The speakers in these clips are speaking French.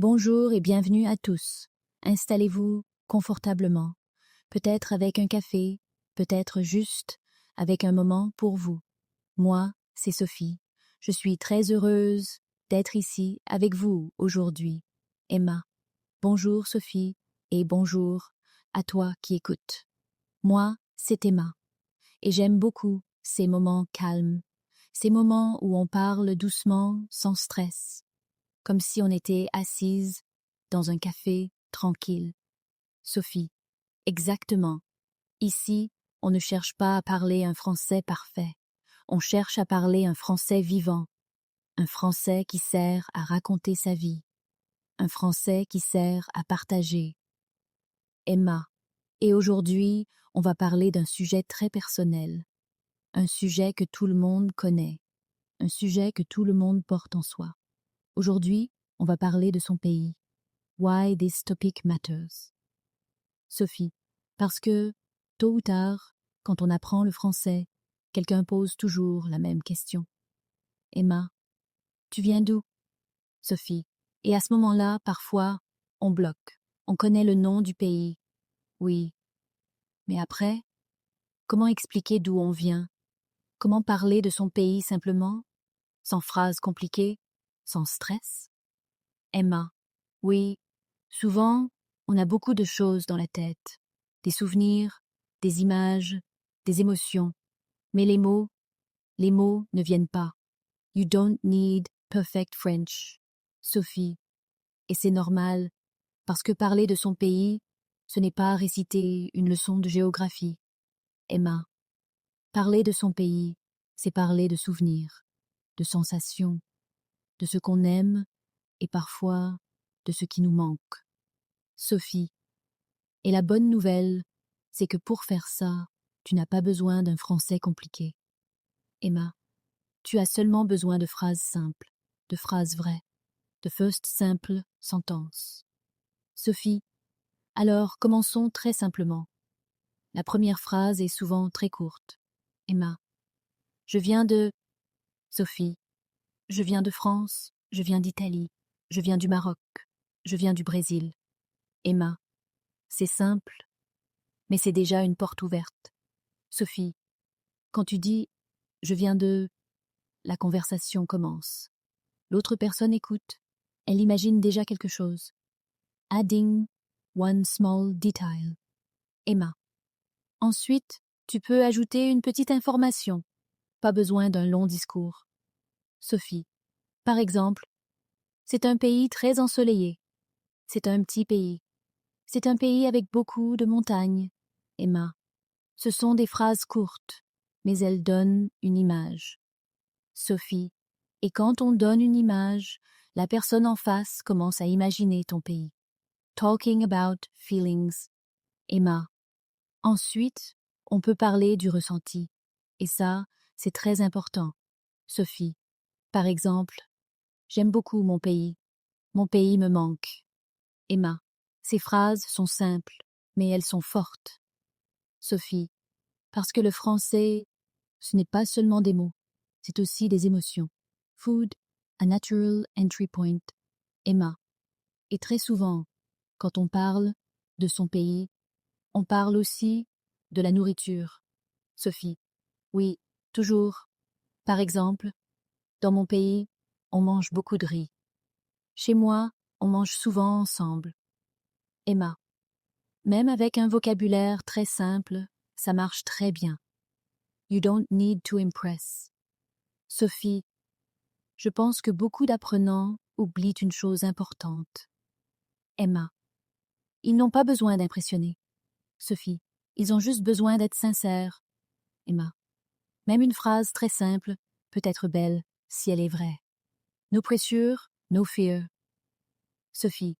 Bonjour et bienvenue à tous. Installez-vous confortablement, peut-être avec un café, peut-être juste avec un moment pour vous. Moi, c'est Sophie. Je suis très heureuse d'être ici avec vous aujourd'hui. Emma. Bonjour Sophie et bonjour à toi qui écoutes. Moi, c'est Emma et j'aime beaucoup ces moments calmes, ces moments où on parle doucement, sans stress, comme si on était assise dans un café tranquille. Sophie, exactement. Ici, on ne cherche pas à parler un français parfait. On cherche à parler un français vivant, un français qui sert à raconter sa vie, un français qui sert à partager. Emma, et aujourd'hui, on va parler d'un sujet très personnel, un sujet que tout le monde connaît, un sujet que tout le monde porte en soi. Aujourd'hui, on va parler de son pays. Why this topic matters. Sophie, parce que, tôt ou tard, quand on apprend le français, quelqu'un pose toujours la même question. Emma, tu viens d'où? Sophie, et à ce moment-là, parfois, on bloque. On connaît le nom du pays. Oui. Mais après, comment expliquer d'où on vient? Comment parler de son pays simplement, sans phrases compliquées, sans stress? Emma, oui, souvent, on a beaucoup de choses dans la tête, des souvenirs, des images, des émotions, mais les mots ne viennent pas. You don't need perfect French, Sophie, et c'est normal, parce que parler de son pays, ce n'est pas réciter une leçon de géographie. Emma, parler de son pays, c'est parler de souvenirs, de sensations, de ce qu'on aime et parfois de ce qui nous manque. Sophie, et la bonne nouvelle, c'est que pour faire ça, tu n'as pas besoin d'un français compliqué. Emma, tu as seulement besoin de phrases simples, de phrases vraies, de first simple sentences. Sophie, alors commençons très simplement. La première phrase est souvent très courte. Emma, je viens de... Sophie, je viens de France, je viens d'Italie, je viens du Maroc, je viens du Brésil. Emma, c'est simple, mais c'est déjà une porte ouverte. Sophie, quand tu dis « je viens de », la conversation commence. L'autre personne écoute. Elle imagine déjà quelque chose. Adding one small detail. Emma. Ensuite, tu peux ajouter une petite information. Pas besoin d'un long discours. Sophie. Par exemple, c'est un pays très ensoleillé. C'est un petit pays. C'est un pays avec beaucoup de montagnes. Emma. Ce sont des phrases courtes, mais elles donnent une image. Sophie. Et quand on donne une image, la personne en face commence à imaginer ton pays. Talking about feelings. Emma. Ensuite, on peut parler du ressenti. Et ça, c'est très important. Sophie. Par exemple, j'aime beaucoup mon pays. Mon pays me manque. Emma. Ces phrases sont simples, mais elles sont fortes. Sophie. Parce que le français, ce n'est pas seulement des mots, c'est aussi des émotions. Food, a natural entry point. Emma. Et très souvent, quand on parle de son pays, on parle aussi de la nourriture. Sophie. Oui, toujours. Par exemple, dans mon pays, on mange beaucoup de riz. Chez moi, on mange souvent ensemble. Emma. Même avec un vocabulaire très simple, ça marche très bien. You don't need to impress. Sophie. Je pense que beaucoup d'apprenants oublient une chose importante. Emma. Ils n'ont pas besoin d'impressionner. Sophie. Ils ont juste besoin d'être sincères. Emma. Même une phrase très simple peut être belle si elle est vraie. No pressure, no fear. Sophie.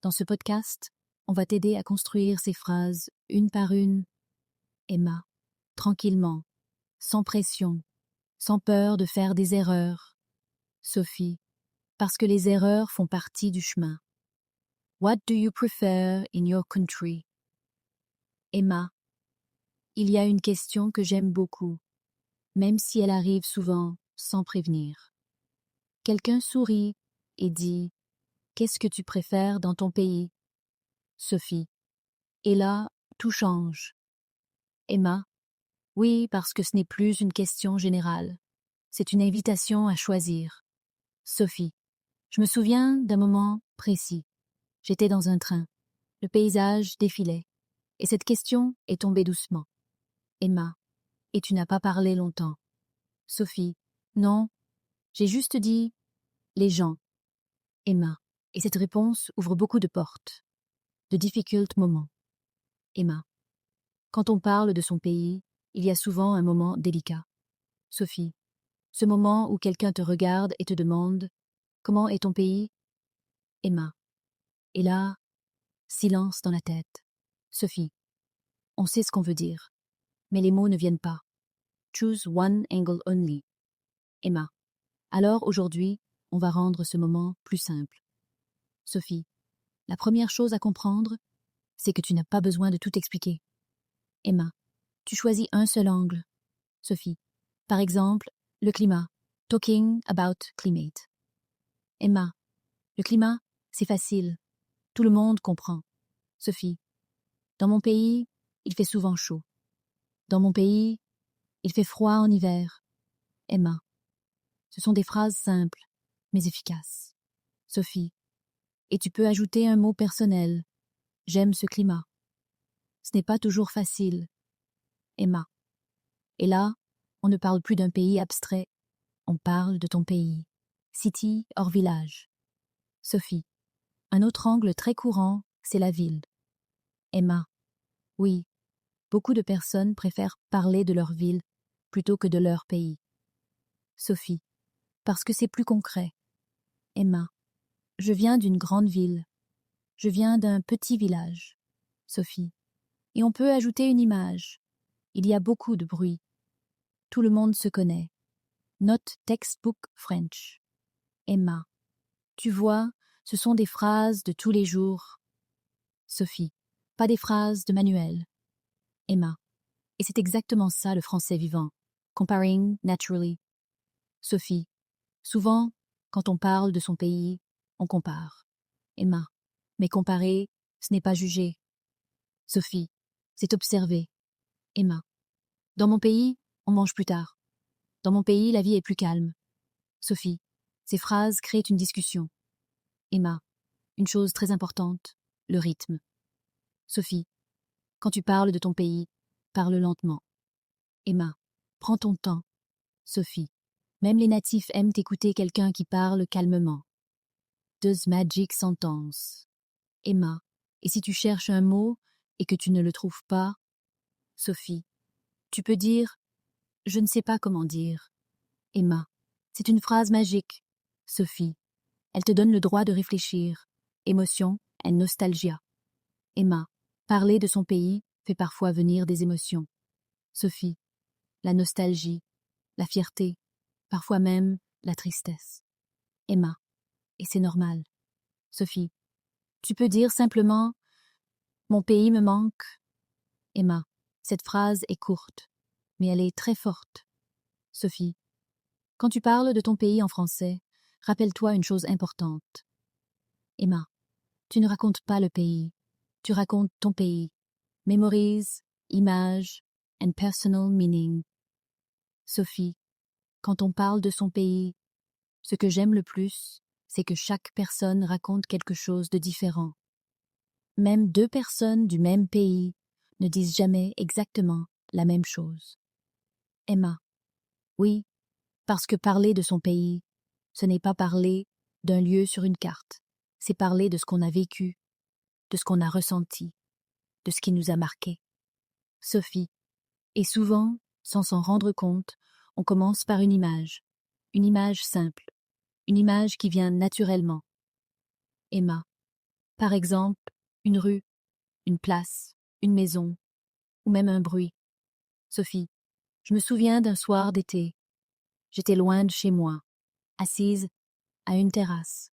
Dans ce podcast, on va t'aider à construire ces phrases une par une. Emma. Tranquillement, sans pression, sans peur de faire des erreurs. Sophie. Parce que les erreurs font partie du chemin. What do you prefer in your country? Emma. Il y a une question que j'aime beaucoup, même si elle arrive souvent sans prévenir. Quelqu'un sourit et dit qu'est-ce que tu préfères dans ton pays? Sophie. Et là, tout change. Emma. Oui, parce que ce n'est plus une question générale. C'est une invitation à choisir. Sophie. Je me souviens d'un moment précis. J'étais dans un train. Le paysage défilait. Et cette question est tombée doucement. Emma. Et tu n'as pas parlé longtemps. Sophie. Non, j'ai juste dit les gens. Emma. Et cette réponse ouvre beaucoup de portes, de difficiles moments. Emma. Quand on parle de son pays, il y a souvent un moment délicat. Sophie. Ce moment où quelqu'un te regarde et te demande « Comment est ton pays ?» Emma. Et là, silence dans la tête. Sophie. On sait ce qu'on veut dire, mais les mots ne viennent pas. Choose one angle only. Emma. Alors aujourd'hui, on va rendre ce moment plus simple. Sophie. La première chose à comprendre, c'est que tu n'as pas besoin de tout expliquer. Emma. Tu choisis un seul angle. Sophie. Par exemple, le climat. Talking about climate. Emma. Le climat, c'est facile. Tout le monde comprend. Sophie. Dans mon pays, il fait souvent chaud. Dans mon pays, il fait froid en hiver. Emma. Ce sont des phrases simples, mais efficaces. Sophie. Et tu peux ajouter un mot personnel. J'aime ce climat. Ce n'est pas toujours facile. Emma. Et là, on ne parle plus d'un pays abstrait. On parle de ton pays. City hors village. Sophie. Un autre angle très courant, c'est la ville. Emma. Oui, beaucoup de personnes préfèrent parler de leur ville plutôt que de leur pays. Sophie. Parce que c'est plus concret. Emma. Je viens d'une grande ville. Je viens d'un petit village. Sophie. Et on peut ajouter une image. Il y a beaucoup de bruit. Tout le monde se connaît. Not textbook French. Emma. Tu vois, ce sont des phrases de tous les jours. Sophie. Pas des phrases de manuel. Emma. Et c'est exactement ça le français vivant. Comparing naturally. Sophie. Souvent, quand on parle de son pays, on compare. Emma. Mais comparer, ce n'est pas juger. Sophie. C'est observer. Emma. Dans mon pays, on mange plus tard. Dans mon pays, la vie est plus calme. Sophie. Ces phrases créent une discussion. Emma. Une chose très importante, le rythme. Sophie. Quand tu parles de ton pays, parle lentement. Emma. Prends ton temps. Sophie. Même les natifs aiment écouter quelqu'un qui parle calmement. Deux magic sentences. Emma. Et si tu cherches un mot et que tu ne le trouves pas, Sophie. Tu peux dire « Je ne sais pas comment dire ». Emma. C'est une phrase magique. Sophie. Elle te donne le droit de réfléchir. Émotion et nostalgia. Emma. Parler de son pays fait parfois venir des émotions. Sophie. La nostalgie, la fierté, parfois même la tristesse. Emma. Et c'est normal. Sophie. Tu peux dire simplement « Mon pays me manque ». Emma. Cette phrase est courte, mais elle est très forte. Sophie. Quand tu parles de ton pays en français, rappelle-toi une chose importante. Emma. Tu ne racontes pas le pays, tu racontes ton pays. Memories, images and personal meaning. Sophie. Quand on parle de son pays, ce que j'aime le plus, c'est que chaque personne raconte quelque chose de différent. Même deux personnes du même pays ne disent jamais exactement la même chose. Emma. Oui, parce que parler de son pays, ce n'est pas parler d'un lieu sur une carte, c'est parler de ce qu'on a vécu, de ce qu'on a ressenti, de ce qui nous a marqué. Sophie. Et souvent, sans s'en rendre compte, on commence par une image simple, une image qui vient naturellement. Emma. Par exemple, une rue, une place, une maison, ou même un bruit. Sophie. Je me souviens d'un soir d'été. J'étais loin de chez moi, assise à une terrasse.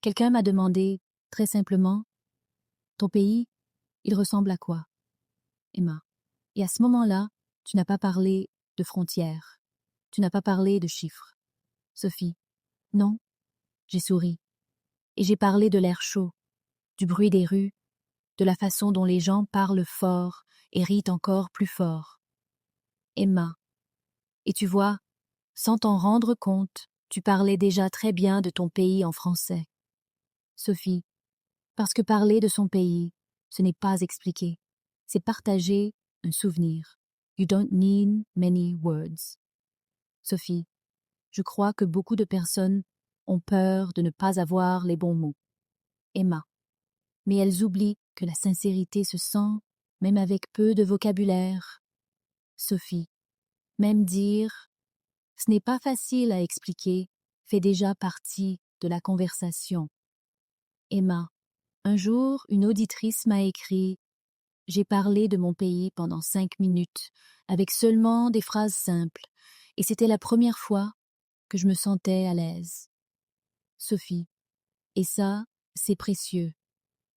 Quelqu'un m'a demandé, très simplement, « Ton pays, il ressemble à quoi ?» Emma. Et à ce moment-là, tu n'as pas parlé de frontières. Tu n'as pas parlé de chiffres. Sophie. Non. J'ai souri. Et j'ai parlé de l'air chaud, du bruit des rues, de la façon dont les gens parlent fort et rient encore plus fort. Emma. Et tu vois, sans t'en rendre compte, tu parlais déjà très bien de ton pays en français. Sophie. Parce que parler de son pays, ce n'est pas expliquer, c'est partager un souvenir. You don't need many words. Sophie. Je crois que beaucoup de personnes ont peur de ne pas avoir les bons mots. Emma. Mais elles oublient que la sincérité se sent, même avec peu de vocabulaire. Sophie. Même dire « ce n'est pas facile à expliquer » fait déjà partie de la conversation. Emma. Un jour, une auditrice m'a écrit « J'ai parlé de mon pays pendant 5 minutes, avec seulement des phrases simples, et c'était la première fois que je me sentais à l'aise. » Sophie. Et ça, c'est précieux,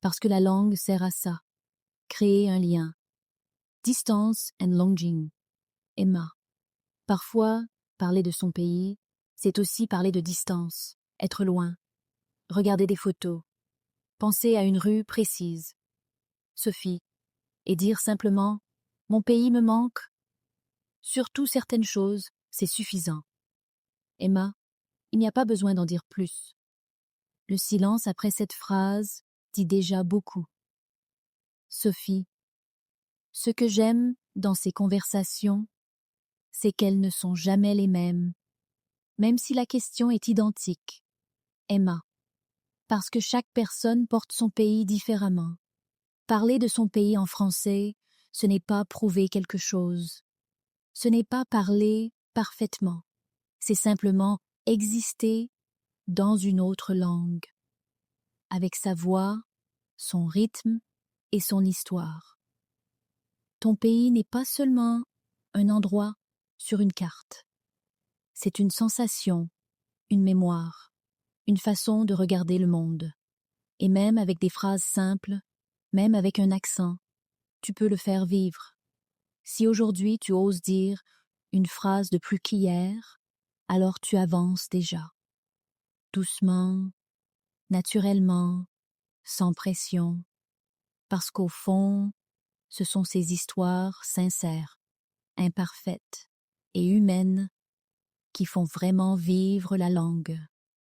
parce que la langue sert à ça, créer un lien. Distance and longing. Emma. Parfois, parler de son pays, c'est aussi parler de distance, être loin, regarder des photos, penser à une rue précise. Sophie. Et dire simplement « Mon pays me manque ». Surtout certaines choses, c'est suffisant. Emma. Il n'y a pas besoin d'en dire plus. Le silence après cette phrase dit déjà beaucoup. Sophie. Ce que j'aime dans ces conversations, c'est qu'elles ne sont jamais les mêmes, même si la question est identique. Emma. Parce que chaque personne porte son pays différemment. Parler de son pays en français, ce n'est pas prouver quelque chose. Ce n'est pas parler parfaitement. C'est simplement exister dans une autre langue, avec sa voix, son rythme et son histoire. Ton pays n'est pas seulement un endroit sur une carte. C'est une sensation, une mémoire, une façon de regarder le monde. Et même avec des phrases simples, même avec un accent, tu peux le faire vivre. Si aujourd'hui tu oses dire une phrase de plus qu'hier, alors tu avances déjà. Doucement, naturellement, sans pression, parce qu'au fond, ce sont ces histoires sincères, imparfaites et humaines qui font vraiment vivre la langue.